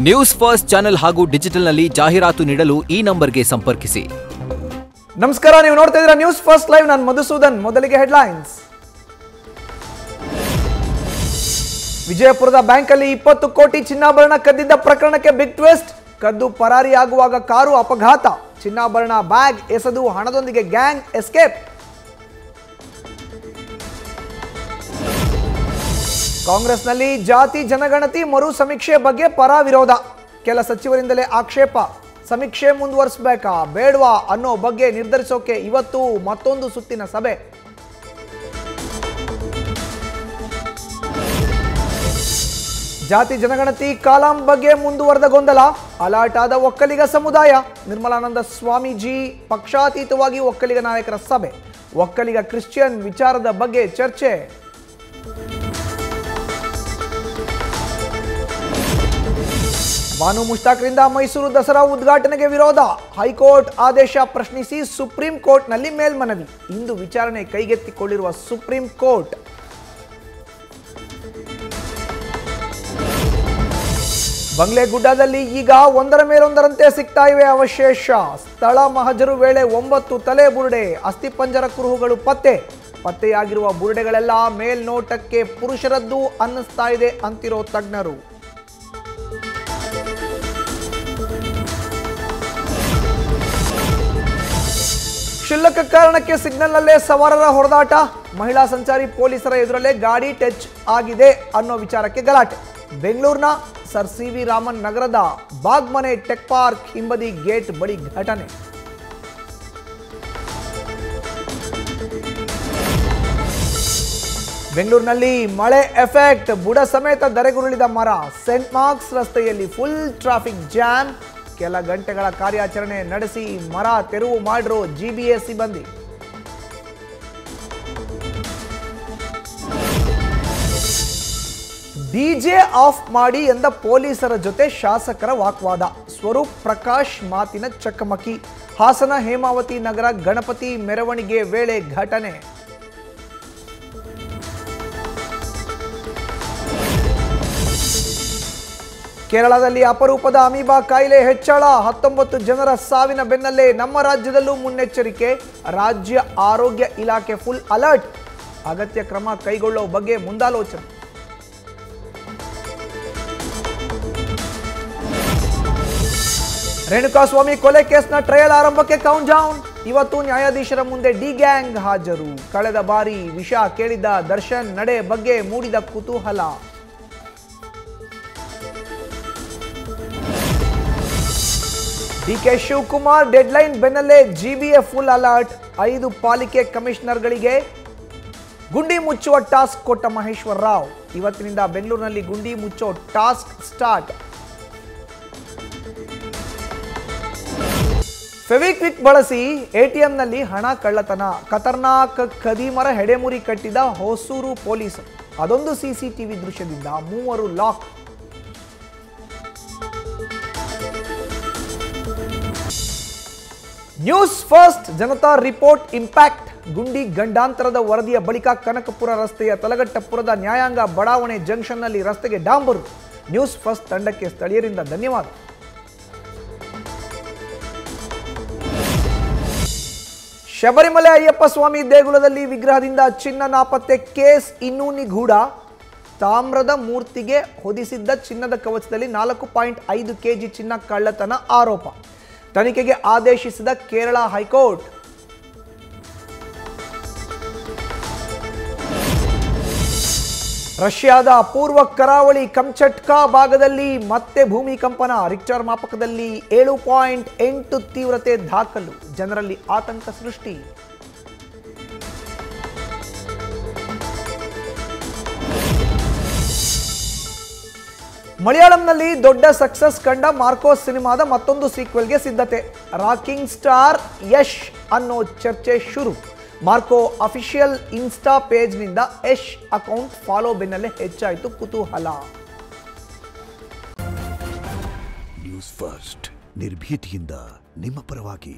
News first channel ಹಾಗೂ ಡಿಜಿಟಲ್ನಲ್ಲಿ ಜಾಹೀರಾತು ನೀಡಲು ಈ ನಂಬರ್ಗೆ ಸಂಪರ್ಕಿಸಿ. ನಮಸ್ಕಾರ, ನೀವು ನೋಡ್ತಾ ಇದ್ದೀರಾ ನ್ಯೂಸ್ ಫಸ್ಟ್ ಲೈವ್. ನಾನು ಮಧುಸೂದನ್. ಮೊದಲಿಗೆ ಹೆಡ್ಲೈನ್ಸ್. ವಿಜಯಪುರದ ಬ್ಯಾಂಕಲ್ಲಿ 20 ಕೋಟಿ ಚಿನ್ನಾಭರಣ ಕದ್ದಿದ್ದ ಪ್ರಕರಣಕ್ಕೆ ಬಿಗ್ ಟ್ವಿಸ್ಟ್. ಕದ್ದು ಪರಾರಿಯಾಗುವಾಗ ಕಾರು ಅಪಘಾತ. ಚಿನ್ನಾಭರಣ ಬ್ಯಾಗ್ ಎಸೆದು ಹಣದೊಂದಿಗೆ ಗ್ಯಾಂಗ್ ಎಸ್ಕೇಪ್. ಕಾಂಗ್ರೆಸ್ನಲ್ಲಿ ಜಾತಿ ಜನಗಣತಿ ಮರು ಸಮೀಕ್ಷೆ ಬಗ್ಗೆ ಪರ ವಿರೋಧ. ಕೆಲ ಸಚಿವರಿಂದಲೇ ಆಕ್ಷೇಪ. ಸಮೀಕ್ಷೆ ಮುಂದುವರಿಸಬೇಕಾ ಬೇಡವಾ ಅನ್ನೋ ಬಗ್ಗೆ ನಿರ್ಧರಿಸೋಕೆ ಇವತ್ತು ಮತ್ತೊಂದು ಸುತ್ತಿನ ಸಭೆ. ಜಾತಿ ಜನಗಣತಿ ಕಾಲಂ ಬಗ್ಗೆ ಮುಂದುವರೆದ ಗೊಂದಲ. ಅಲರ್ಟ್ ಆದ ಒಕ್ಕಲಿಗ ಸಮುದಾಯ. ನಿರ್ಮಲಾನಂದ ಸ್ವಾಮೀಜಿ ಪಕ್ಷಾತೀತವಾಗಿ ಒಕ್ಕಲಿಗ ನಾಯಕರ ಸಭೆ. ಒಕ್ಕಲಿಗ ಕ್ರಿಶ್ಚಿಯನ್ ವಿಚಾರದ ಬಗ್ಗೆ ಚರ್ಚೆ. ಬಾನು ಮುಷ್ತಾಕ್ರಿಂದ ಮೈಸೂರು ದಸರಾ ಉದ್ಘಾಟನೆಗೆ ವಿರೋಧ. ಹೈಕೋರ್ಟ್ ಆದೇಶ ಪ್ರಶ್ನಿಸಿ ಸುಪ್ರೀಂ ಕೋರ್ಟ್ನಲ್ಲಿ ಮೇಲ್ಮನವಿ. ಇಂದು ವಿಚಾರಣೆ ಕೈಗೆತ್ತಿಕೊಳ್ಳಿರುವ ಸುಪ್ರೀಂ ಕೋರ್ಟ್. ಬಂಗ್ಲೆಗುಡ್ಡದಲ್ಲಿ ಈಗ ಒಂದರ ಮೇಲೊಂದರಂತೆ ಸಿಗ್ತಾ ಇವೆ ಅವಶೇಷ. ಸ್ಥಳ ಮಹಜರು ವೇಳೆ 9 ತಲೆ ಬುರುಡೆ, ಅಸ್ಥಿಪಂಜರ ಕುರುಹುಗಳು ಪತ್ತೆಯಾಗಿರುವ ಬುರುಡೆಗಳೆಲ್ಲ ಮೇಲ್ನೋಟಕ್ಕೆ ಪುರುಷರದ್ದು ಅನ್ನಿಸ್ತಾ ಇದೆ ಅಂತಿರೋ ತಜ್ಞರು. ಕ್ಷುಲ್ಲಕ ಕಾರಣಕ್ಕೆ ಸಿಗ್ನಲ್ನಲ್ಲೇ ಸವಾರರ ಹೊಡೆದಾಟ. ಮಹಿಳಾ ಸಂಚಾರಿ ಪೊಲೀಸರ ಎದುರಲ್ಲೇ ಗಾಡಿ ಟಚ್ ಆಗಿದೆ ಅನ್ನೋ ವಿಚಾರಕ್ಕೆ ಗಲಾಟೆ. ಬೆಂಗಳೂರಿನ ಸರ್ ಸಿ ವಿ ರಾಮನ್ ನಗರದ ಬಾಗ್ಮನೆ ಟೆಕ್ ಪಾರ್ಕ್ ಹಿಂಬದಿ ಗೇಟ್ ಬಳಿ ಘಟನೆ. ಬೆಂಗಳೂರಿನಲ್ಲಿ ಮಳೆ ಎಫೆಕ್ಟ್. ಬುಡ ಸಮೇತ ಧರೆಗುರುಳಿದ ಮರ. ಸೆಂಟ್ ಮಾರ್ಕ್ಸ್ ರಸ್ತೆಯಲ್ಲಿ ಫುಲ್ ಟ್ರಾಫಿಕ್ ಜಾಮ್. ಕೆಲ ಗಂಟೆಗಳ ಕಾರ್ಯಾಚರಣೆ ನಡೆಸಿ ಮರ ತೆರವು ಮಾಡಿರೋ ಜಿಬಿಎ ಸಿಬ್ಬಂದಿ. ಡಿಜೆ ಆಫ್ ಮಾಡಿ ಎಂದ ಪೊಲೀಸರ ಜೊತೆ ಶಾಸಕರ ವಾಗ್ವಾದ. ಸ್ವರೂಪ್ ಪ್ರಕಾಶ್ ಮಾತಿನ ಚಕಮಕಿ. ಹಾಸನ ಹೇಮಾವತಿ ನಗರ ಗಣಪತಿ ಮೆರವಣಿಗೆ ವೇಳೆ ಘಟನೆ. ಕೇರಳದಲ್ಲಿ ಅಪರೂಪದ ಅಮೀಬಾ ಕಾಯಿಲೆ ಹೆಚ್ಚಳ. 19 ಜನರ ಸಾವಿನ ಬೆನ್ನಲ್ಲೇ ನಮ್ಮ ರಾಜ್ಯದಲ್ಲೂ ಮುನ್ನೆಚ್ಚರಿಕೆ. ರಾಜ್ಯ ಆರೋಗ್ಯ ಇಲಾಖೆ ಫುಲ್ ಅಲರ್ಟ್. ಅಗತ್ಯ ಕ್ರಮ ಕೈಗೊಳ್ಳೋ ಬಗ್ಗೆ ಮುಂದಾಲೋಚನೆ. ರೇಣುಕಾಸ್ವಾಮಿ ಕೊಲೆ ಕೇಸ್ನ ಟ್ರಯಲ್ ಆರಂಭಕ್ಕೆ ಕೌಂಟ್ ಡೌನ್. ಇವತ್ತು ನ್ಯಾಯಾಧೀಶರ ಮುಂದೆ ಡಿ ಗ್ಯಾಂಗ್ ಹಾಜರು. ಕಳೆದ ಬಾರಿ ವಿಷ ಕೇಳಿದ್ದ ದರ್ಶನ್ ನಡೆ ಬಗ್ಗೆ ಮೂಡಿದ ಕುತೂಹಲ. ಡಿಕೆ ಶಿವಕುಮಾರ್ ಡೆಡ್ಲೈನ್ ಬೆನ್ನಲ್ಲೇ ಜಿಬಿಎ ಫುಲ್ ಅಲರ್ಟ್. 5 ಪಾಲಿಕೆ ಕಮಿಷನರ್ಗಳಿಗೆ ಗುಂಡಿ ಮುಚ್ಚುವ ಟಾಸ್ಕ್ ಕೊಟ್ಟ ಮಹೇಶ್ವರ ರಾವ್. ಇವತ್ತಿನಿಂದ ಬೆಂಗಳೂರಿನಲ್ಲಿ ಗುಂಡಿ ಮುಚ್ಚೋ ಟಾಸ್ಕ್ ಸ್ಟಾರ್ಟ್. ಫೆವಿಕ್ವಿಕ್ ಬಳಸಿ ಎಟಿಎಂನಲ್ಲಿ ಹಣ ಕಳ್ಳತನ. ಖತರ್ನಾಕ್ ಖದೀಮರ ಹೆಡೆಮುರಿ ಕಟ್ಟಿದ ಹೊಸೂರು ಪೊಲೀಸರು. ಅದೊಂದು ಸಿಸಿಟಿವಿ ದೃಶ್ಯದಿಂದ 3 lock. News first Janata report impact. ಗುಂಡಿ ಗಂಡಾಂತರದ ವರದಿಯ ಬಳಿಕ ಕನಕಪುರ ರಸ್ತೆಯ ತಲಗಟ್ಟಪುರದ ನ್ಯಾಯಾಂಗ ಬಡಾವಣೆ ಜಂಕ್ಷನ್ನಲ್ಲಿ ರಸ್ತೆಗೆ ಡಾಂಬರು. ನ್ಯೂಸ್ ಫಸ್ಟ್ ತಂಡಕ್ಕೆ ಸ್ಥಳೀಯರಿಂದ ಧನ್ಯವಾದ. ಶಬರಿಮಲೆ ಅಯ್ಯಪ್ಪ ಸ್ವಾಮಿ ದೇಗುಲದಲ್ಲಿ ವಿಗ್ರಹದಿಂದ ಚಿನ್ನ ನಾಪತ್ತೆ. ಕೇಸ್ ಇನ್ನೂ ನಿಗೂಢ. ತಾಮ್ರದ ಮೂರ್ತಿಗೆ ಹೊದಿಸಿದ್ದ ಚಿನ್ನದ ಕವಚದಲ್ಲಿ 4.5 ಕೆಜಿ ಚಿನ್ನ ಕಳ್ಳತನ ಆರೋಪ. ತನಿಖೆಗೆ ಆದೇಶಿಸಿದ ಕೇರಳ ಹೈಕೋರ್ಟ್. ರಷ್ಯಾದ ಪೂರ್ವ ಕರಾವಳಿ ಕಮ್ಚಟ್ಕಾ ಭಾಗದಲ್ಲಿ ಮತ್ತೆ ಭೂಮಿಕಂಪನ. ರಿಕ್ಟರ್ ಮಾಪಕದಲ್ಲಿ 7.8 ತೀವ್ರತೆ ದಾಖಲು. ಜನರಲ್ಲಿ ಆತಂಕ ಸೃಷ್ಟಿ. ಮಲಯಾಳಂನಲ್ಲಿ ದೊಡ್ಡ ಸಕ್ಸಸ್ ಕಂಡ ಮಾರ್ಕೋಸ್ ಸಿನಿಮಾದ ಮತ್ತೊಂದು ಸೀಕ್ವೆಲ್ಗೆ ಸಿದ್ಧತೆ. ರಾಕಿಂಗ್ ಸ್ಟಾರ್ ಯಶ್ ಅನ್ನೋ ಚರ್ಚೆ ಶುರು. ಮಾರ್ಕೋ ಅಫಿಷಿಯಲ್ ಇನ್ಸ್ಟಾ ಪೇಜ್ನಿಂದ ಯಶ್ ಅಕೌಂಟ್ ಫಾಲೋ ಬೆನ್ನಲ್ಲೇ ಹೆಚ್ಚಾಯಿತು ಕುತೂಹಲ. ನ್ಯೂಸ್ ಫಸ್ಟ್ ನಿರ್ಭೀತಿಯಿಂದ ನಿಮ್ಮ ಪರವಾಗಿ.